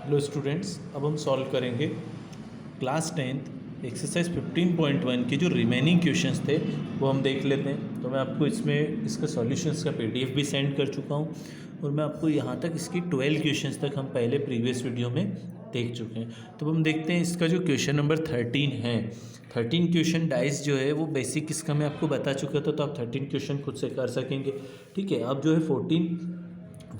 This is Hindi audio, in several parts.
हेलो स्टूडेंट्स, अब हम सॉल्व करेंगे क्लास 10th एक्सरसाइज 15.1 के जो रिमेनिंग क्वेश्चंस थे वो हम देख लेते हैं। तो मैं आपको इसमें इसका सॉल्यूशंस का पीडीएफ भी सेंड कर चुका हूँ और मैं आपको यहाँ तक इसकी 12 क्वेश्चंस तक हम पहले प्रीवियस वीडियो में देख चुके हैं। तो हम देखते हैं इसका जो क्वेश्चन नंबर 13 है। 13 क्वेश्चन डाइस जो है वो बेसिक इसका मैं आपको बता चुका था, तो आप 13 क्वेश्चन खुद से कर सकेंगे। ठीक है, अब जो है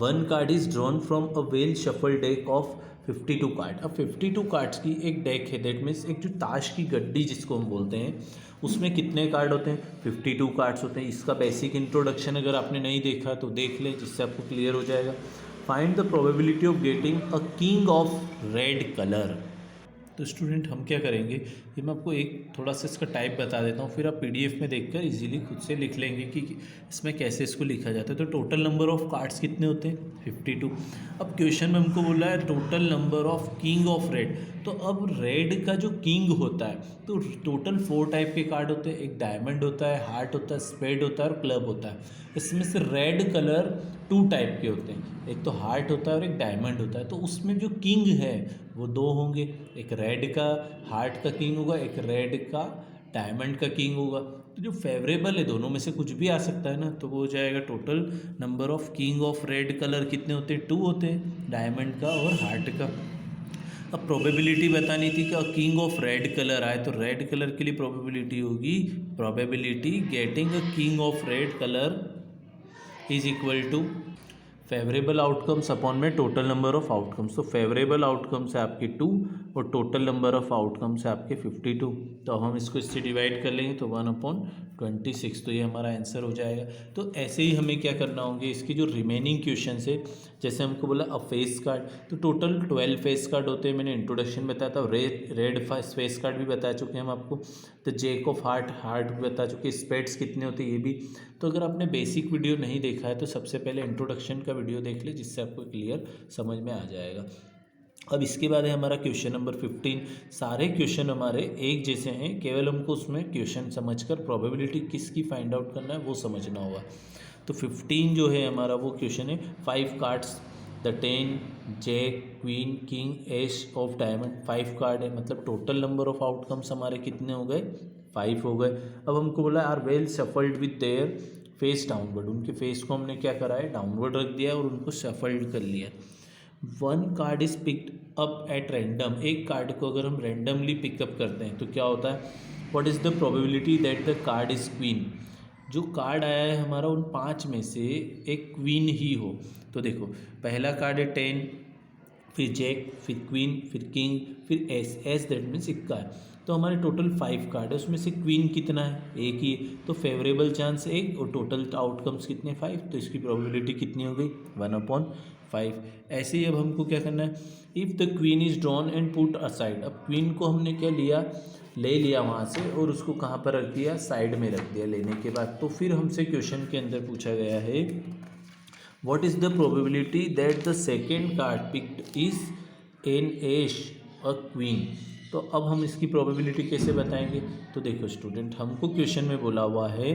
1 card is drawn from a well shuffle deck of 52 card. अब 52 कार्ड्स की एक डेक है, दैट मीन्स एक जो ताश की गड्डी जिसको हम बोलते हैं, उसमें कितने कार्ड होते हैं? 52 कार्ड्स होते हैं। इसका बेसिक इंट्रोडक्शन अगर आपने नहीं देखा तो देख लें, जिससे आपको क्लियर हो जाएगा। Find the probability of getting a king of red colour. तो स्टूडेंट हम क्या करेंगे, ये मैं आपको एक थोड़ा सा इसका टाइप बता देता हूँ, फिर आप पीडीएफ में देखकर इजीली खुद से लिख लेंगे कि इसमें कैसे इसको लिखा जाता है। तो टोटल नंबर ऑफ कार्ड्स कितने होते हैं? 52। अब क्वेश्चन में हमको बोला है total number of king of red. तो अब रेड का जो किंग होता है, तो टोटल 4 टाइप के कार्ड होते हैं। एक डायमंड होता है, हार्ट होता है, स्पेड होता है और क्लब होता है। इसमें से रेड कलर 2 टाइप के होते हैं, एक तो हार्ट होता है और एक डायमंड होता है। तो उसमें जो किंग है वो 2 होंगे, एक रेड का हार्ट का किंग होगा, एक रेड का डायमंड का किंग होगा। तो जो फेवरेबल है, दोनों में से कुछ भी आ सकता है ना, तो वो हो जाएगा total number of king of red colour कितने होते हैं? 2 होते हैं, डायमंड का और हार्ट का। अब प्रोबेबिलिटी बतानी थी कि किंग ऑफ रेड कलर आए, तो रेड कलर के लिए प्रोबेबिलिटी होगी, probability getting a king of red colour is equal to favourable outcomes upon में टोटल नंबर ऑफ आउटकम्स। तो फेवरेबल आउटकम्स है आपके 2 और टोटल नंबर ऑफ आउटकम्स है आपके 52। तो अब हम इसको इससे डिवाइड कर लेंगे तो 1/26, तो ये हमारा आंसर हो जाएगा। तो ऐसे ही हमें क्या करना होंगे, इसकी जो रिमेनिंग क्वेश्चन है, जैसे हमको बोला अ फेस कार्ड, तो टोटल 12 फेस कार्ड होते हैं। मैंने इंट्रोडक्शन बताया था, रेड फेस कार्ड भी बता चुके हैं हम आपको। तो जेक ऑफ हार्ट भी बता चुके, स्पेड्स कितने होते हैं ये भी। तो अगर आपने बेसिक वीडियो नहीं देखा है तो सबसे पहले इंट्रोडक्शन का वीडियो देख ले, जिससे आपको क्लियर समझ में आ जाएगा। अब इसके बाद है हमारा क्वेश्चन नंबर 15। सारे क्वेश्चन हमारे एक जैसे हैं, केवल हमको उसमें क्वेश्चन समझकर प्रोबेबिलिटी किसकी फाइंड आउट करना है वो समझना होगा। तो 15 जो है हमारा वो क्वेश्चन है 5 cards the 10 jack queen king ace of diamond. 5 card है, मतलब टोटल नंबर ऑफ आउटकम्स हमारे कितने हो गए? 5 हो गए। अब हमको बोला are well shuffled with their face downward, उनके फेस को हमने क्या करा है? डाउनवर्ड रख दिया और उनको शफल्ड कर लिया। 1 card is picked up at random, एक कार्ड को अगर हम रैंडमली पिकअप करते हैं तो क्या होता है? What is the probability that the card is queen. जो कार्ड आया है हमारा उन 5 में से एक क्वीन ही हो। तो देखो, पहला कार्ड है 10, फिर जैक, फिर क्वीन, फिर किंग, फिर एस। एस दैट मीन्स इक्का है। तो हमारे टोटल 5 कार्ड है, उसमें से क्वीन कितना है? एक ही है। तो फेवरेबल चांस 1 और टोटल आउटकम्स कितने? 5। तो इसकी प्रोबेबिलिटी कितनी हो गई? 1/5। ऐसे ही अब हमको क्या करना है? If the queen is drawn and put aside. अब क्वीन को हमने क्या लिया? ले लिया वहाँ से और उसको कहाँ पर रख दिया? साइड में रख दिया। लेने के बाद तो फिर हमसे क्वेश्चन के अंदर पूछा गया है what is the probability that the second card picked is an ace a queen. तो अब हम इसकी प्रोबेबिलिटी कैसे बताएंगे? तो देखो स्टूडेंट, हमको क्वेश्चन में बोला हुआ है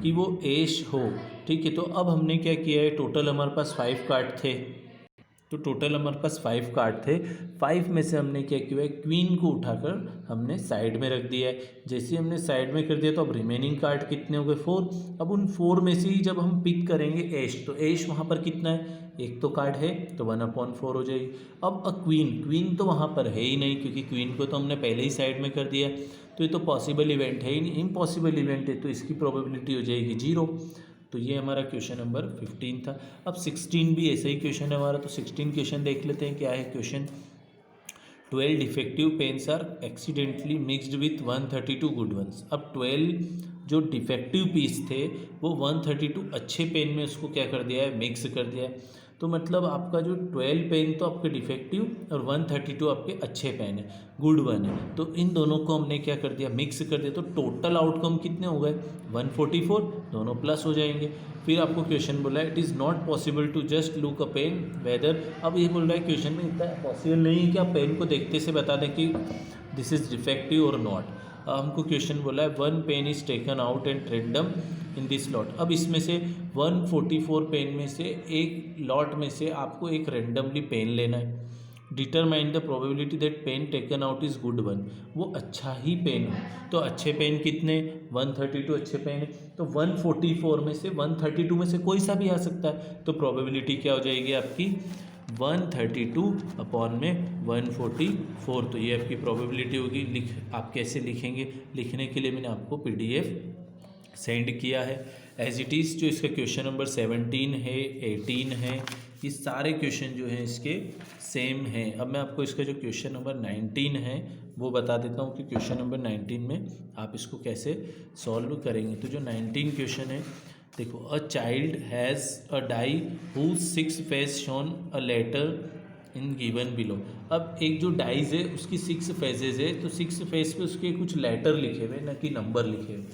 कि वो एश हो। ठीक है, तो अब हमने क्या किया है? टोटल हमारे पास 5 कार्ड थे, तो टोटल हमारे पास 5 कार्ड थे। 5 में से हमने क्या किया है? क्वीन को उठाकर हमने साइड में रख दिया है। जैसे ही हमने साइड में कर दिया तो अब रिमेनिंग कार्ड कितने हो गए? 4। अब उन 4 में से ही जब हम पिक करेंगे ऐश, तो ऐश वहाँ पर कितना है? एक तो कार्ड है, तो 1/4 हो जाएगी। अब क्वीन तो वहाँ पर है ही नहीं, क्योंकि क्वीन को तो हमने पहले ही साइड में कर दिया। तो ये तो पॉसिबल इवेंट है ही नहीं, इम्पॉसिबल इवेंट है, तो इसकी प्रोबेबिलिटी हो जाएगी 0। तो ये हमारा क्वेश्चन नंबर 15 था। अब 16 भी ऐसा ही क्वेश्चन है हमारा, तो 16 क्वेश्चन देख लेते हैं क्या है question. 12 defective pens are accidentally mixed with 132 good ones. अब 12 जो डिफेक्टिव पीस थे वो 132 अच्छे पेन में उसको क्या कर दिया है? मिक्स कर दिया है। तो मतलब आपका जो 12 पेन तो आपके डिफेक्टिव और 132 आपके अच्छे पेन है, गुड वन है। तो इन दोनों को हमने क्या कर दिया? मिक्स कर दिया। तो टोटल आउटकम कितने हो गए? 144, दोनों प्लस हो जाएंगे। फिर आपको क्वेश्चन बोला है it is not possible to just look a pen whether. अब ये बोल रहा है क्वेश्चन में इतना पॉसिबल नहीं है कि आप पेन को देखते से बता दें कि दिस इज़ डिफेक्टिव और नॉट। हमको क्वेश्चन बोला है 1 pen is taken out and random in this lot. अब इसमें से 144 पेन में से एक लॉट में से आपको एक रैंडमली पेन लेना है। Determine the probability that pain taken out is good one, वो अच्छा ही पेन हो। तो अच्छे पेन कितने, 132 अच्छे पेन है, तो 144 में से 132 में से कोई सा भी आ सकता है, तो प्रोबेबिलिटी क्या हो जाएगी आपकी 132 अपॉन में 144। तो ये आपकी प्रोबेबिलिटी होगी। आप कैसे लिखेंगे, लिखने के लिए मैंने आपको PDF सेंड किया है एज इट इज़। जो इसका क्वेश्चन नंबर 17 है, 18 है, ये सारे क्वेश्चन जो हैं इसके सेम हैं। अब मैं आपको इसका जो क्वेश्चन नंबर 19 है वो बता देता हूँ कि क्वेश्चन नंबर 19 में आप इसको कैसे सॉल्व करेंगे। तो जो 19 क्वेश्चन है, देखो, a child has a die whose 6 face shown a letter in given below. अब एक जो डाइज है उसकी 6 फेजेज है, तो 6 फेस पे उसके कुछ लेटर लिखे हुए, ना कि नंबर लिखे हुए।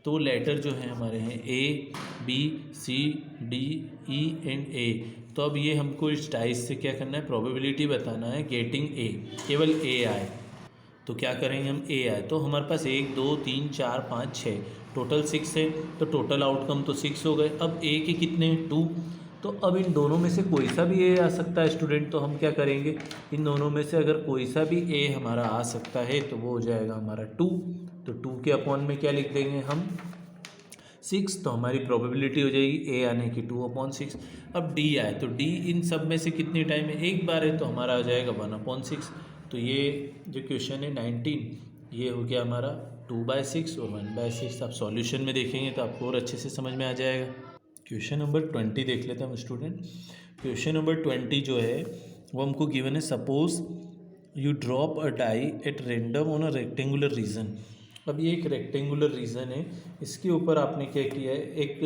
तो लेटर जो है हमारे हैं ABCDE तो अब ये हमको इस डाइस से क्या करना है, प्रोबेबिलिटी बताना है गेटिंग A, केवल A आए। तो क्या करेंगे हम, A आए तो हमारे पास 1 2 3 4 5 6 टोटल 6 है, तो टोटल आउटकम तो 6 हो गए। अब A के कितने 2, तो अब इन दोनों में से कोई सा भी A आ सकता है स्टूडेंट। तो हम क्या करेंगे, इन दोनों में से अगर कोई सा भी A हमारा आ सकता है तो वो हो जाएगा हमारा 2। तो 2 के अपॉन में क्या लिख देंगे हम 6, तो हमारी प्रोबेबिलिटी हो जाएगी A आने की 2/6। अब D आए तो D इन सब में से कितनी टाइम है, एक बार है, तो हमारा आ जाएगा 1/6। तो ये जो क्वेश्चन है 19, ये हो गया हमारा 2/6 और 1/6। आप सॉल्यूशन में देखेंगे तो आपको और अच्छे से समझ में आ जाएगा। क्वेश्चन नंबर 20 देख लेते हैं हम स्टूडेंट। क्वेश्चन नंबर 20 जो है वो हमको गिवन है, suppose you drop a die at random on a rectangular region. अब ये एक रेक्टेंगुलर रीजन है, इसके ऊपर आपने क्या किया है, एक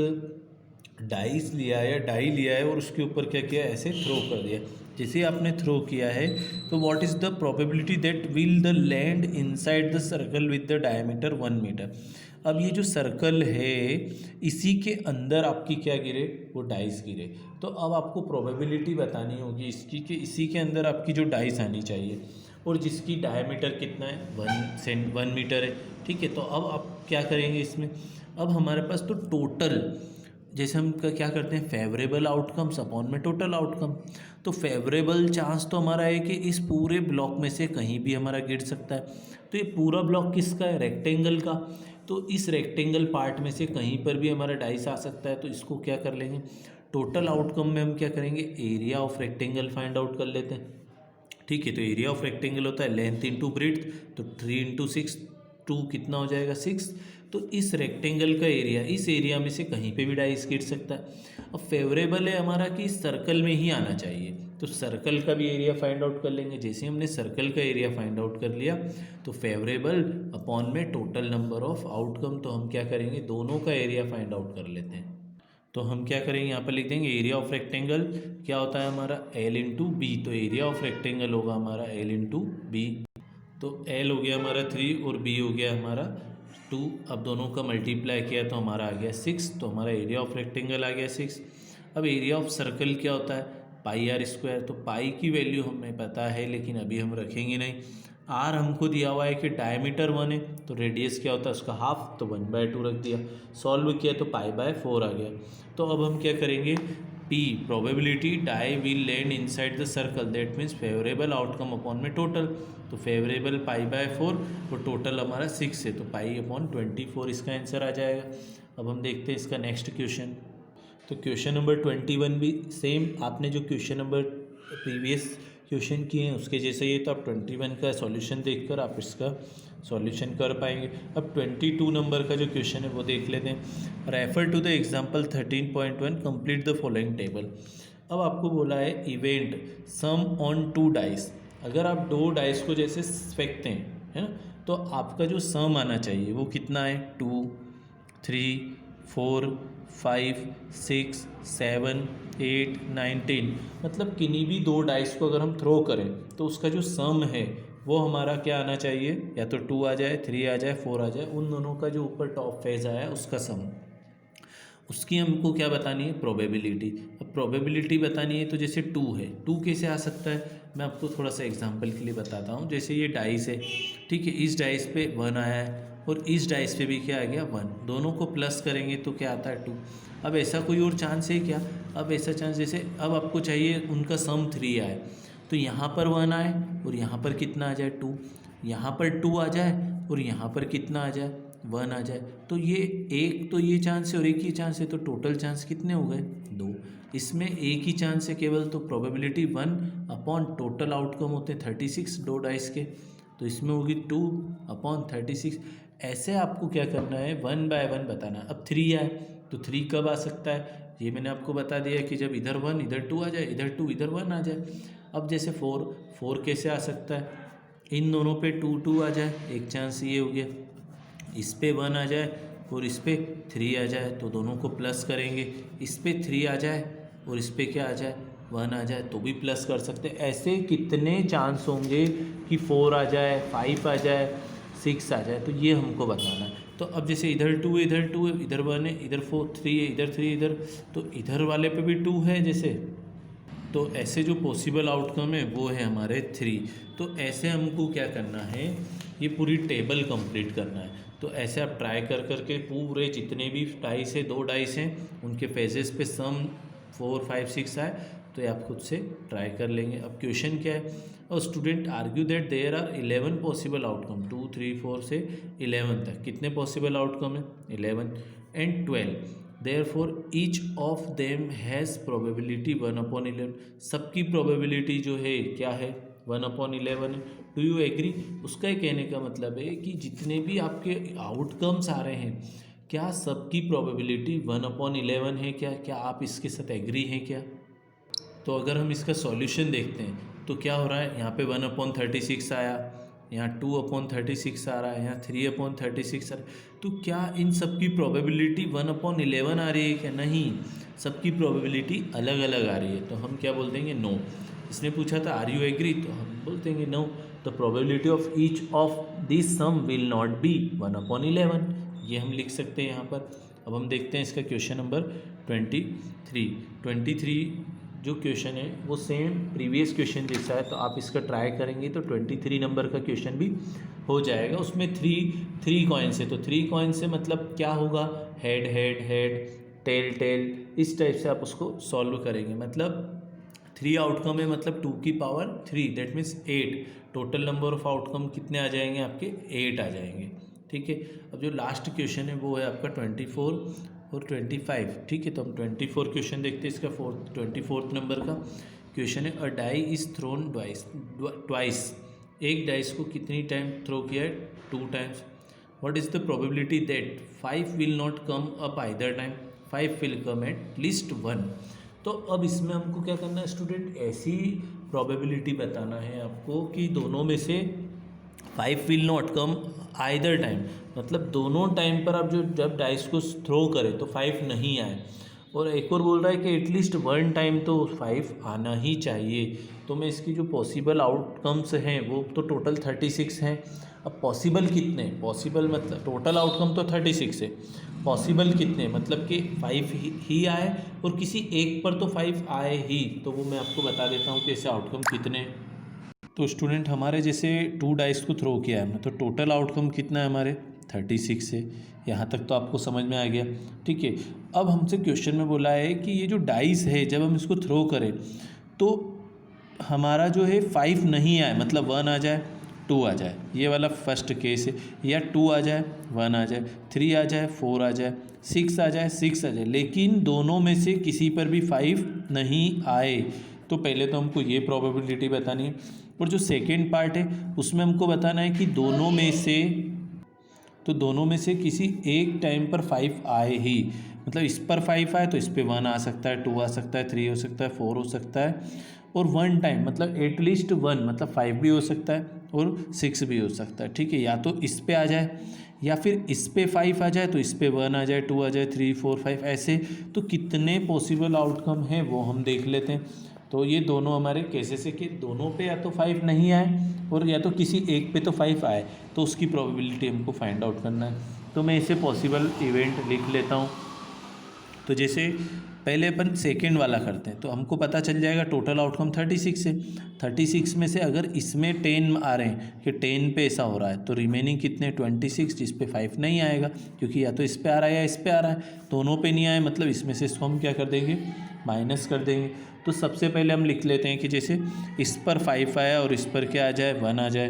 डाइस लिया है या डाई लिया है और उसके ऊपर क्या किया, ऐसे थ्रो कर दिया। जैसे आपने थ्रो किया है तो what is the probability that will the land inside the circle with the diameter 1 metre. अब ये जो सर्कल है इसी के अंदर आपकी क्या गिरे, वो डाइस गिरे। तो अब आपको प्रोबेबिलिटी बतानी होगी इसकी कि इसी के अंदर आपकी जो डाइस आनी चाहिए, और जिसकी डायमीटर कितना है 1 मीटर है। ठीक है, तो अब आप क्या करेंगे इसमें, अब हमारे पास तो टोटल, जैसे हम क्या करते हैं, फेवरेबल आउटकम्स अपॉन में टोटल आउटकम। तो फेवरेबल चांस तो हमारा है कि इस पूरे ब्लॉक में से कहीं भी हमारा गिर सकता है। तो ये पूरा ब्लॉक किसका है, रेक्टेंगल का। तो इस रेक्टेंगल पार्ट में से कहीं पर भी हमारा डाइस आ सकता है। तो इसको क्या कर लेंगे, टोटल आउटकम में हम क्या करेंगे, area of rectangle find out कर लेते हैं। ठीक है, तो एरिया ऑफ रेक्टेंगल होता है लेंथ इंटू ब्रेड्थ, तो 3 × 6 2 कितना हो जाएगा 6। तो इस रेक्टेंगल का एरिया, इस एरिया में से कहीं पे भी डाइस गिर सकता है। अब फेवरेबल है हमारा कि इस सर्कल में ही आना चाहिए, तो सर्कल का भी एरिया फाइंड आउट कर लेंगे। जैसे हमने सर्कल का एरिया फाइंड आउट कर लिया तो फेवरेबल अपॉन में टोटल नंबर ऑफ आउटकम, तो हम क्या करेंगे, दोनों का एरिया फाइंड आउट कर लेते हैं। तो हम क्या करेंगे, यहाँ पर लिख देंगे एरिया ऑफ रेक्टेंगल क्या होता है हमारा L × B। तो एरिया ऑफ रेक्टेंगल होगा हमारा L × B। तो L हो गया हमारा 3 और B हो गया हमारा 2। अब दोनों का मल्टीप्लाई किया तो हमारा आ गया 6, तो हमारा एरिया ऑफ रेक्टेंगल आ गया 6। अब एरिया ऑफ सर्कल क्या होता है, πr²। तो पाई की वैल्यू हमें पता है लेकिन अभी हम रखेंगे नहीं। आर हमको दिया हुआ है कि डायमीटर 1 है, तो रेडियस क्या होता है उसका हाफ, तो 1/2 रख दिया। सॉल्व किया तो π/4 आ गया। तो अब हम क्या करेंगे, P probability die will land inside the circle, that means favourable outcome upon में टोटल। तो फेवरेबल π/4 और टोटल हमारा 6 है, तो π/24 इसका आंसर आ जाएगा। अब हम देखते हैं इसका नेक्स्ट क्वेश्चन। तो क्वेश्चन नंबर 21 भी सेम, आपने जो क्वेश्चन नंबर प्रीवियस क्वेश्चन किए हैं उसके जैसे ही, तो आप 21 का सॉल्यूशन देखकर आप इसका सॉल्यूशन कर पाएंगे। अब 22 नंबर का जो क्वेश्चन है वो देख लेते हैं। Refer to the example 13.1, complete the following table. अब आपको बोला है इवेंट सम ऑन 2 डाइस। अगर आप 2 डाइस को जैसे फेंकते हैं, है ना, तो आपका जो सम आना चाहिए वो कितना है, 2 3 4 5 6 7 8 9 10। मतलब किन्हीं भी 2 डाइस को अगर हम थ्रो करें तो उसका जो सम है वो हमारा क्या आना चाहिए, या तो 2 आ जाए, 3 आ जाए, 4 आ जाए, उन दोनों का जो ऊपर टॉप फेज आया उसका सम। उसकी हमको क्या बतानी है, प्रोबेबिलिटी। अब प्रोबेबिलिटी बतानी है तो जैसे 2 है, 2 कैसे आ सकता है, मैं आपको थोड़ा सा एग्जांपल के लिए बताता हूँ। जैसे ये डाइस है, ठीक है, इस डाइस पे 1 आया है और इस डाइस पे भी क्या आ गया 1, दोनों को प्लस करेंगे तो क्या आता है 2। अब ऐसा कोई और चांस है क्या, अब ऐसा चांस जैसे अब आपको चाहिए उनका सम 3 आए, तो यहाँ पर 1 आए और यहाँ पर कितना आ जाए 2, यहाँ पर 2 आ जाए और यहाँ पर कितना आ जाए 1 आ जाए। तो ये एक तो ये चांस है और एक ही चांस है, तो टोटल चांस कितने हो गए 2। इसमें एक ही चांस है केवल, तो प्रोबेबिलिटी 1 अपॉन टोटल आउटकम होते हैं 36 दो डाइस के, तो इसमें होगी 2 अपॉन 36। ऐसे आपको क्या करना है 1 बाय 1 बताना। अब 3 आए तो 3 कब आ सकता है, ये मैंने आपको बता दिया कि जब इधर 1 इधर 2 आ जाए, इधर 2 इधर 1 आ जाए। अब जैसे 4 कैसे आ सकता है, इन दोनों पे 2 2 आ जाए, एक चांस ये हो गया, इस पे 1 आ जाए और इस पे 3 आ जाए, तो दोनों को प्लस करेंगे, इस पे 3 आ जाए और इस पे क्या आ जाए 1 आ जाए, तो भी प्लस कर सकते हैं। ऐसे कितने चांस होंगे कि 4 आ जाए, 5 आ जाए, 6 आ जाए, तो ये हमको बताना है। तो अब जैसे इधर 2 है, इधर 2 है, इधर 1 है, इधर 3 है, इधर 3 इधर, तो इधर वाले पे भी 2 है जैसे, तो ऐसे जो पॉसिबल आउटकम है वो है हमारे 3। तो ऐसे हमको क्या करना है, ये पूरी टेबल कंप्लीट करना है। तो ऐसे आप ट्राई कर करके पूरे जितने भी डाइस है, 2 डाइस हैं, उनके फेजेस पे सम 4 5 6 आए, तो ये आप खुद से ट्राई कर लेंगे। अब क्वेश्चन क्या है, और student argue that there are 11 possible outcome, 2 3 4 से 11 तक कितने पॉसिबल आउटकम है 11 and 12, therefore each of them has probability 1/11, सबकी probability जो है क्या है 1/11 है। डू यू एग्री, उसका ये कहने का मतलब है कि जितने भी आपके आउटकम्स आ रहे हैं, क्या सबकी probability 1/11 है क्या, क्या आप इसके साथ एग्री हैं क्या। तो अगर हम इसका सॉल्यूशन देखते हैं तो क्या हो रहा है, यहाँ पे 1/36 आया, यहाँ 2/36 आ रहा है, यहाँ 3/36 आ रहा है, तो क्या इन सब की प्रोबेबिलिटी 1/11 आ रही है क्या, नहीं, सबकी प्रोबेबिलिटी अलग अलग आ रही है। तो हम क्या बोल देंगे नो। इसने पूछा था आर यू एग्री, तो हम बोल देंगे no, the probability of each of this sum will not be 1/11, ये हम लिख सकते हैं यहाँ पर। अब हम देखते हैं इसका क्वेश्चन नंबर 23 जो क्वेश्चन है वो सेम प्रीवियस क्वेश्चन जैसा है, तो आप इसका ट्राई करेंगे तो 23 नंबर का क्वेश्चन भी हो जाएगा। उसमें थ्री कॉइन्स है, तो 3 कॉइन्स से मतलब क्या होगा, head head head, tail tail, इस टाइप से आप उसको सॉल्व करेंगे। मतलब 3 आउटकम है, मतलब 2 की power 3, that means 8, total number of outcome कितने आ जाएंगे आपके 8 आ जाएंगे। ठीक है, अब जो लास्ट क्वेश्चन है वो है आपका 24 और 25। ठीक है, तो हम 24 क्वेश्चन देखते हैं। इसका 24 नंबर का क्वेश्चन है, अ डाई इज थ्रोन ट्वाइस, एक डाइस को कितनी टाइम थ्रो किया है 2 times. What is the probability that 5 will not come up either time, 5 will come at least 1। तो अब इसमें हमको क्या करना है स्टूडेंट, ऐसी प्रोबेबिलिटी बताना है आपको कि दोनों में से 5 will not come either time, मतलब दोनों टाइम पर आप जब डाइस को थ्रो करें तो 5 नहीं आए, और एक और बोल रहा है कि एटलीस्ट 1 टाइम तो 5 आना ही चाहिए। तो मैं इसकी जो पॉसिबल आउटकम्स हैं वो तो टोटल 36 हैं। अब पॉसिबल कितने, पॉसिबल मतलब टोटल आउटकम तो 36 है, पॉसिबल कितने मतलब कि 5 ही आए और किसी एक पर तो 5 आए ही। तो वो मैं आपको बता देता हूँ कि ऐसे आउटकम कितने। तो स्टूडेंट हमारे जैसे 2 डाइस को थ्रो किया है हमने, तो टोटल आउटकम कितना है हमारे 36 है। यहाँ तक तो आपको समझ में आ गया। ठीक है, अब हमसे क्वेश्चन में बोला है कि ये जो डाइस है जब हम इसको थ्रो करें तो हमारा जो है 5 नहीं आए, मतलब 1 आ जाए 2 आ जाए, ये वाला फर्स्ट केस है, या 2 आ जाए 1 आ जाए, 3 आ जाए 4 आ जाए, 6 आ जाए 6 आ जाए, लेकिन दोनों में से किसी पर भी 5 नहीं आए। तो पहले तो हमको ये प्रोबेबिलिटी बतानी है, और जो सेकेंड पार्ट है उसमें हमको बताना है कि दोनों में से किसी एक टाइम पर 5 आए ही, मतलब इस पर 5 आए तो इस पे 1 आ सकता है, 2 आ सकता है, 3 हो सकता है, 4 हो सकता है, और 1 टाइम मतलब एटलीस्ट 1, मतलब 5 भी हो सकता है और 6 भी हो सकता है। ठीक है, या तो इस पे आ जाए या फिर इस पे 5 आ जाए तो इस पे 1 आ जाए, 2 आ जाए, 3 4 5 ऐसे। तो कितने पॉसिबल आउटकम हैं वो हम देख लेते हैं। तो ये दोनों हमारे केसेस है कि दोनों पे या तो 5 नहीं आए और या तो किसी एक पे तो 5 आए, तो उसकी प्रोबेबिलिटी हमको फाइंड आउट करना है। तो मैं इसे पॉसिबल इवेंट लिख लेता हूँ। तो जैसे पहले अपन सेकेंड वाला करते हैं तो हमको पता चल जाएगा टोटल आउटकम 36 है। 36 में से अगर इसमें 10 आ रहे हैं कि 10 पे ऐसा हो रहा है, तो रिमेनिंग कितने 26, जिस पे 5 नहीं आएगा, क्योंकि या तो इस पे आ रहा है या इस पे आ रहा है, दोनों पे नहीं आए, मतलब इसमें से इसको हम क्या कर देंगे माइनस कर देंगे। तो सबसे पहले हम लिख लेते हैं कि जैसे इस पर 5 आया और इस पर क्या आ जाए 1 आ जाए,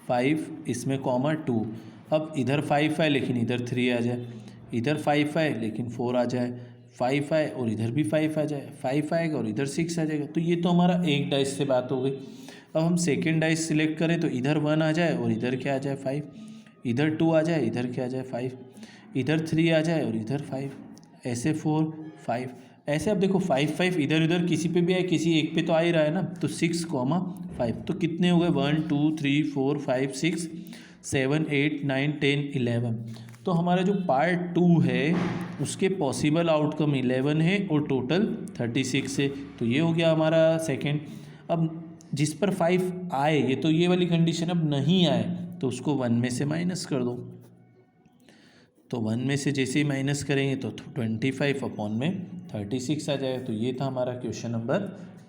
5 इसमें कॉमा 2। अब इधर 5 है लेकिन इधर 3 आ जाए, इधर 5 है लेकिन 4 आ जाए, 5 आए और इधर भी 5 आ जाए, 5 आएगा और इधर 6 आ जाएगा। तो ये तो हमारा एक डाइस से बात हो गई। अब हम सेकेंड डाइस सिलेक्ट करें तो इधर 1 आ जाए और इधर क्या आ जाए 5, इधर 2 आ जाए, इधर क्या आ जाए 5, इधर 3 आ जाए और इधर 5, ऐसे 4 5 ऐसे। अब देखो 5 5 इधर उधर किसी पे भी आए, किसी एक पे तो आ ही रहा है ना, तो 6 कॉमा 5 तो कितने हो गए 1 2 3 4 5 6 7 8 9 10 11। तो हमारा जो पार्ट 2 है उसके पॉसिबल आउटकम 11 है और टोटल 36 है। तो ये हो गया हमारा सेकेंड। अब जिस पर 5 आए, ये तो ये वाली कंडीशन, अब नहीं आए तो उसको 1 में से माइनस कर दो। तो 1 में से जैसे ही माइनस करेंगे तो 25 अपॉन में 36 आ जाएगा। तो ये था हमारा क्वेश्चन नंबर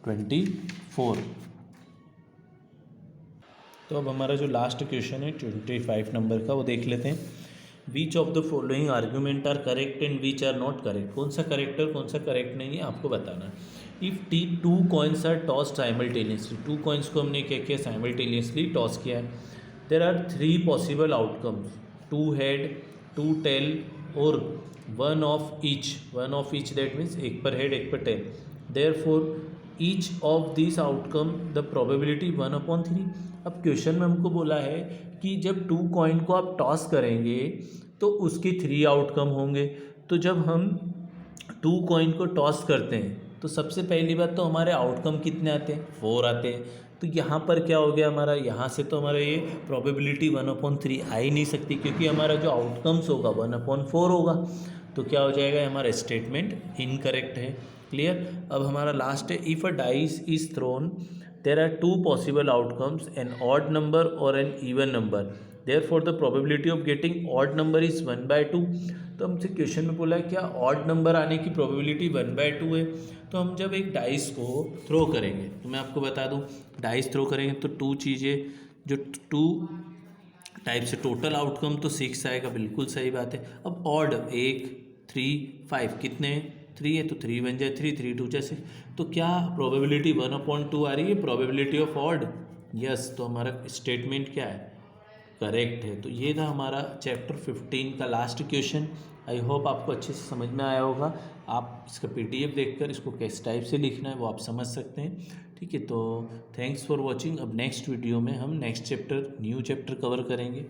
24। तो अब हमारा जो लास्ट क्वेश्चन है 25 नंबर का, वो देख लेते हैं। Which of the following argument are correct and which are not correct. कौन सा करेक्ट और कौन सा करेक्ट नहीं है आपको बताना है। If two coins are tossed simultaneously, 2 coins को हमने क्या किया साइमल्टेनियसली टॉस किया है। There are 3 possible outcomes, 2 head 2 tail और 1 ऑफ ईच, दैट मीन्स एक पर हेड एक पर tail. Therefore each of this outcome the probability 1/3। अब क्वेश्चन में हमको बोला है कि जब 2 कॉइन को आप टॉस करेंगे तो उसके 3 आउटकम होंगे। तो जब हम 2 कॉइन को टॉस करते हैं तो सबसे पहली बात तो हमारे आउटकम कितने आते हैं 4 आते हैं। तो यहाँ पर क्या हो गया हमारा, यहाँ से तो हमारा ये प्रोबेबिलिटी 1/3 आ ही नहीं सकती, क्योंकि हमारा जो आउटकम्स होगा 1/4 होगा। तो क्या हो जाएगा, हमारा स्टेटमेंट इनकरेक्ट है। क्लियर। अब हमारा लास्ट है, if a dice is thrown there are 2 possible outcomes, an odd number और an even number, therefore the probability of getting odd number is 1/2। तो हमसे क्वेश्चन में बोला है क्या ऑड नंबर आने की प्रोबेबिलिटी 1/2 है। तो हम जब एक डाइस को थ्रो करेंगे, तो मैं आपको बता दूं, डाइस थ्रो करेंगे तो 2 चीज़ें, जो 2 टाइप से टोटल आउटकम तो 6 आएगा, बिल्कुल सही बात है। अब ऑड 1 3 5 कितने 3 है, तो 3 बन जाए 3 3 2 जैसे। तो क्या प्रोबेबिलिटी 1/2 आ रही है, प्रोबेबिलिटी ऑफ ऑड। यस, तो हमारा स्टेटमेंट क्या है, करेक्ट है। तो ये था हमारा चैप्टर 15 का लास्ट क्वेश्चन। आई होप आपको अच्छे से समझ में आया होगा। आप इसका PDF देखकर इसको किस टाइप से लिखना है वो आप समझ सकते हैं। ठीक है, तो थैंक्स फॉर वॉचिंग। अब नेक्स्ट वीडियो में हम next chapter, new chapter cover करेंगे।